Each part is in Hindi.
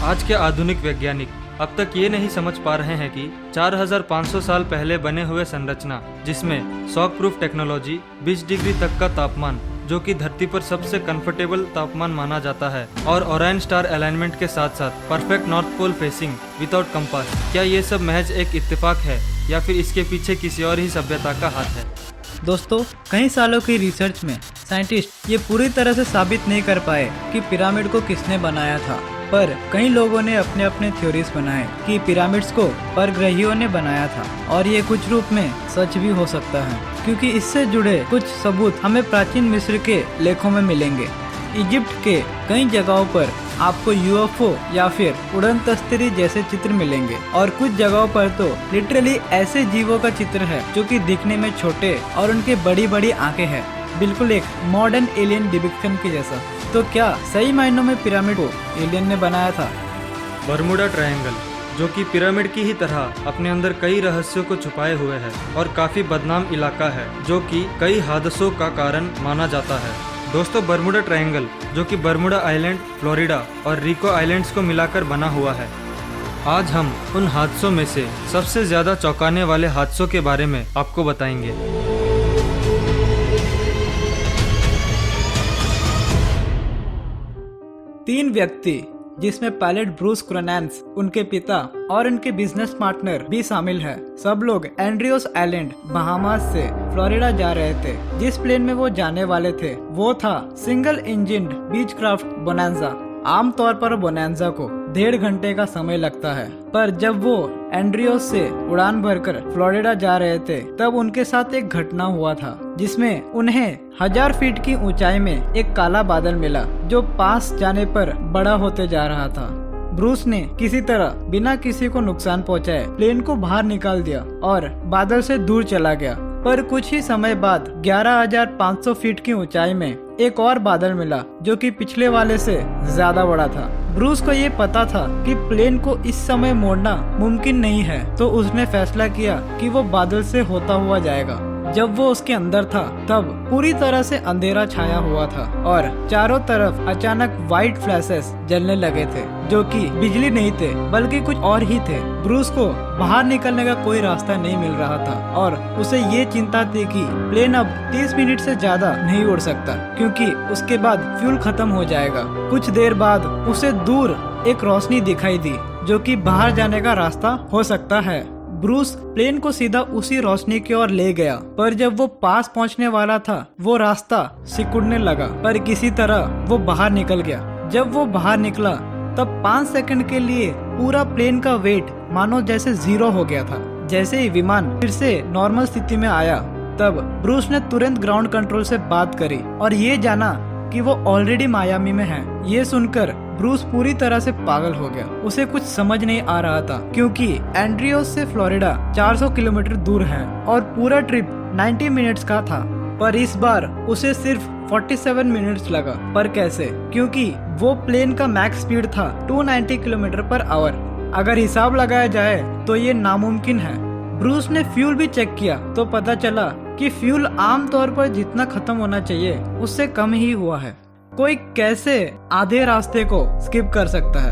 आज के आधुनिक वैज्ञानिक अब तक ये नहीं समझ पा रहे हैं कि 4500 साल पहले बने हुए संरचना, जिसमें शॉक प्रूफ टेक्नोलॉजी, 20 डिग्री तक का तापमान जो कि धरती पर सबसे कंफर्टेबल तापमान माना जाता है, और ओरायन स्टार अलाइनमेंट के साथ साथ perfect north pole facing without compass, क्या ये सब महज एक इत्तेफाक है या फिर इसके पीछे किसी और ही सभ्यता का हाथ है? दोस्तों, कई सालों की रिसर्च में साइंटिस्ट ये पूरी तरह से साबित नहीं कर पाए कि पिरामिड को किसने बनाया था, पर कई लोगों ने अपने अपने थ्योरीज बनाए कि पिरामिड्स को परग्रहियों ने बनाया था, और ये कुछ रूप में सच भी हो सकता है, क्योंकि इससे जुड़े कुछ सबूत हमें प्राचीन मिस्र के लेखों में मिलेंगे। इजिप्ट के कई जगहों पर आपको यूएफओ या फिर उड़न तस्तरी जैसे चित्र मिलेंगे, और कुछ जगहों पर तो लिटरली ऐसे जीवों का चित्र है जो कि दिखने में छोटे और उनके बड़ी बड़ी आंखें हैं, बिल्कुल एक मॉडर्न एलियन डिपिक्शन के जैसा। तो क्या सही मायनों में पिरामिड को एलियन ने बनाया था? बरमूडा ट्रायंगल, जो कि पिरामिड की ही तरह अपने अंदर कई रहस्यों को छुपाए हुए है और काफी बदनाम इलाका है, जो कि कई हादसों का कारण माना जाता है। दोस्तों, बरमूडा ट्रायंगल, जो कि बरमूडा आइलैंड, फ्लोरिडा और रिको आइलैंड्स को मिलाकर बना हुआ है। आज हम उन हादसों में से सबसे ज्यादा चौंकाने वाले हादसों के बारे में आपको बताएंगे। 3 व्यक्ति, जिसमें पायलट ब्रूस क्रोनैंस, उनके पिता और उनके बिजनेस पार्टनर भी शामिल है, सब लोग एंड्रियोस आइलैंड, बहामास से फ्लोरिडा जा रहे थे। जिस प्लेन में वो जाने वाले थे वो था सिंगल इंजिन बीचक्राफ्ट बोनांजा। आमतौर पर बोनांजा को 1.5 घंटे का समय लगता है, पर जब वो एंड्रियोस से उड़ान भरकर फ्लोरिडा जा रहे थे तब उनके साथ एक घटना हुआ था, जिसमें उन्हें 1000 फीट की ऊंचाई में एक काला बादल मिला जो पास जाने पर बड़ा होते जा रहा था। ब्रूस ने किसी तरह बिना किसी को नुकसान पहुंचाए प्लेन को बाहर निकाल दिया और बादल से दूर चला गया, पर कुछ ही समय बाद 11,500 फीट की ऊंचाई में एक और बादल मिला जो कि पिछले वाले से ज्यादा बड़ा था। ब्रूस को ये पता था कि प्लेन को इस समय मोड़ना मुमकिन नहीं है, तो उसने फैसला किया कि वो बादल से होता हुआ जाएगा। जब वो उसके अंदर था तब पूरी तरह से अंधेरा छाया हुआ था और चारों तरफ अचानक व्हाइट फ्लैशेस जलने लगे थे, जो कि बिजली नहीं थे बल्कि कुछ और ही थे। ब्रूस को बाहर निकलने का कोई रास्ता नहीं मिल रहा था और उसे ये चिंता थी कि प्लेन अब 30 मिनट से ज्यादा नहीं उड़ सकता, क्योंकि उसके बाद फ्यूल खत्म हो जाएगा। कुछ देर बाद उसे दूर एक रोशनी दिखाई दी जो कि बाहर जाने का रास्ता हो सकता है। ब्रूस प्लेन को सीधा उसी रोशनी की ओर ले गया, पर जब वो पास पहुंचने वाला था वो रास्ता सिकुड़ने लगा, पर किसी तरह वो बाहर निकल गया। जब वो बाहर निकला तब 5 सेकंड के लिए पूरा प्लेन का वेट मानो जैसे 0 हो गया था। जैसे ही विमान फिर से नॉर्मल स्थिति में आया तब ब्रूस ने तुरंत ग्राउंड कंट्रोल से बात करी और ये जाना कि वो ऑलरेडी मायामी में है। ये सुनकर ब्रूस पूरी तरह से पागल हो गया। उसे कुछ समझ नहीं आ रहा था, क्योंकि एंड्रियोस से फ्लोरिडा 400 किलोमीटर दूर है और पूरा ट्रिप 90 मिनट्स का था, पर इस बार उसे सिर्फ 47 मिनट्स लगा। पर कैसे? क्योंकि वो प्लेन का मैक्स स्पीड था 290 किलोमीटर पर आवर। अगर हिसाब लगाया जाए तो ये नामुमकिन है। ब्रूस ने फ्यूल भी चेक किया तो पता चला कि फ्यूल आमतौर पर जितना खत्म होना चाहिए उससे कम ही हुआ है। कोई कैसे आधे रास्ते को स्किप कर सकता है?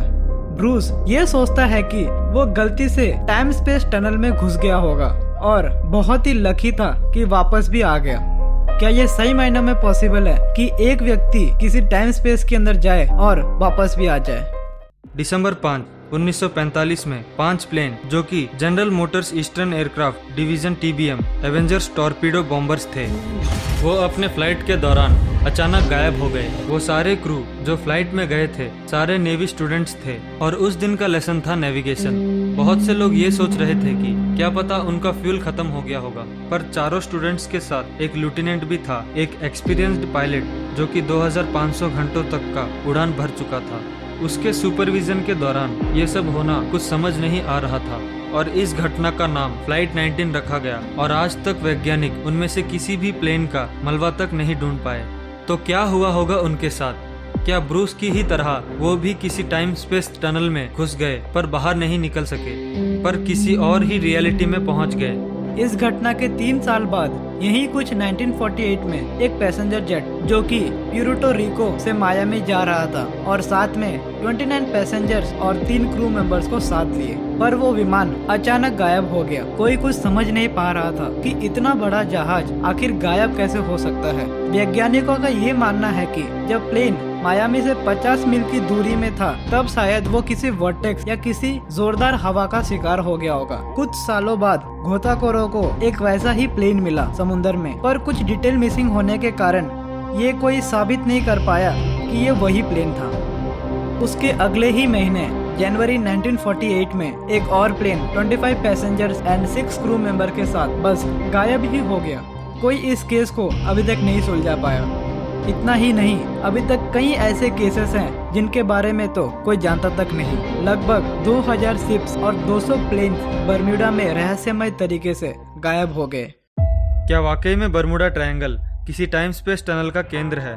ब्रूस ये सोचता है कि वो गलती से टाइम स्पेस टनल में घुस गया होगा और बहुत ही लकी था कि वापस भी आ गया। क्या ये सही मायनों में पॉसिबल है कि एक व्यक्ति किसी टाइम स्पेस के अंदर जाए और वापस भी आ जाए? दिसंबर 5, 1945 में 5 प्लेन, जो कि general Motors eastern aircraft division TBM Avengers torpedo bombers थे, वो अपने फ्लाइट के दौरान अचानक गायब हो गए। वो सारे क्रू जो फ्लाइट में गए थे सारे नेवी स्टूडेंट्स थे और उस दिन का लेसन था नेविगेशन। बहुत से लोग ये सोच रहे थे कि क्या पता उनका फ्यूल खत्म हो गया होगा, पर चारों स्टूडेंट्स के साथ एक लेफ्टिनेंट भी था, एक एक्सपीरियंस्ड पायलट जो कि 2500 घंटों तक का उड़ान भर चुका था। उसके सुपरविजन के दौरान ये सब होना कुछ समझ नहीं आ रहा था और इस घटना का नाम फ्लाइट 19 रखा गया, और आज तक वैज्ञानिक उनमें से किसी भी प्लेन का मलबा तक नहीं ढूंढ पाए। तो क्या हुआ होगा उनके साथ? क्या ब्रूस की ही तरह वो भी किसी टाइम स्पेस टनल में घुस गए पर बाहर नहीं निकल सके, पर किसी और ही रियलिटी में पहुंच गए? इस घटना के 3 साल बाद यही कुछ 1948 में एक पैसेंजर जेट जो कि प्यूर्टो रिको से मायामी जा रहा था और साथ में 29 पैसेंजर्स और 3 क्रू मेंबर्स को साथ लिए, पर वो विमान अचानक गायब हो गया। कोई कुछ समझ नहीं पा रहा था कि इतना बड़ा जहाज आखिर गायब कैसे हो सकता है। वैज्ञानिकों का ये मानना है कि जब प्लेन मायामी से 50 मील की दूरी में था तब शायद वो किसी वर्टेक्स या किसी जोरदार हवा का शिकार हो गया होगा। कुछ सालों बाद गोताखोरों को एक वैसा ही प्लेन मिला समुद्र में, पर कुछ डिटेल मिसिंग होने के कारण ये कोई साबित नहीं कर पाया कि ये वही प्लेन था। उसके अगले ही महीने जनवरी 1948 में एक और plane 25 passengers and 6 crew member के साथ बस गायब ही हो गया। कोई इस केस को अभी तक नहीं सुलझा पाया। इतना ही नहीं, अभी तक कई ऐसे केसेस हैं जिनके बारे में तो कोई जानता तक नहीं। लगभग 2000 शिप्स और 200 प्लेन बर्म्यूडा में रहस्यमय तरीके से गायब हो गए। क्या वाकई में बर्मुडा ट्रायंगल किसी टाइम स्पेस टनल का केंद्र है?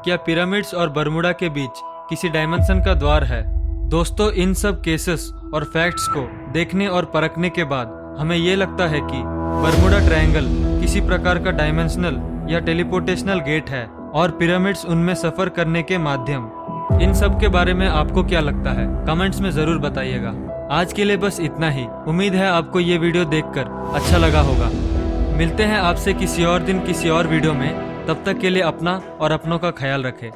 क्या पिरामिड्स और बर्मुडा के बीच किसी डायमेंशन का द्वार है? दोस्तों, इन सब केसेस और फैक्ट्स को देखने और परखने के बाद हमें ये लगता है कि बर्मुडा ट्रायंगल किसी प्रकार का डायमेंशनल या टेलीपोर्टेशनल गेट है और पिरामिड्स उनमें सफर करने के माध्यम। इन सब के बारे में आपको क्या लगता है? कमेंट्स में जरूर बताइएगा। आज के लिए बस इतना ही। उम्मीद है आपको ये वीडियो देखकर अच्छा लगा होगा। मिलते हैं आपसे किसी और दिन किसी और वीडियो में। तब तक के लिए अपना और अपनों का ख्याल रखें।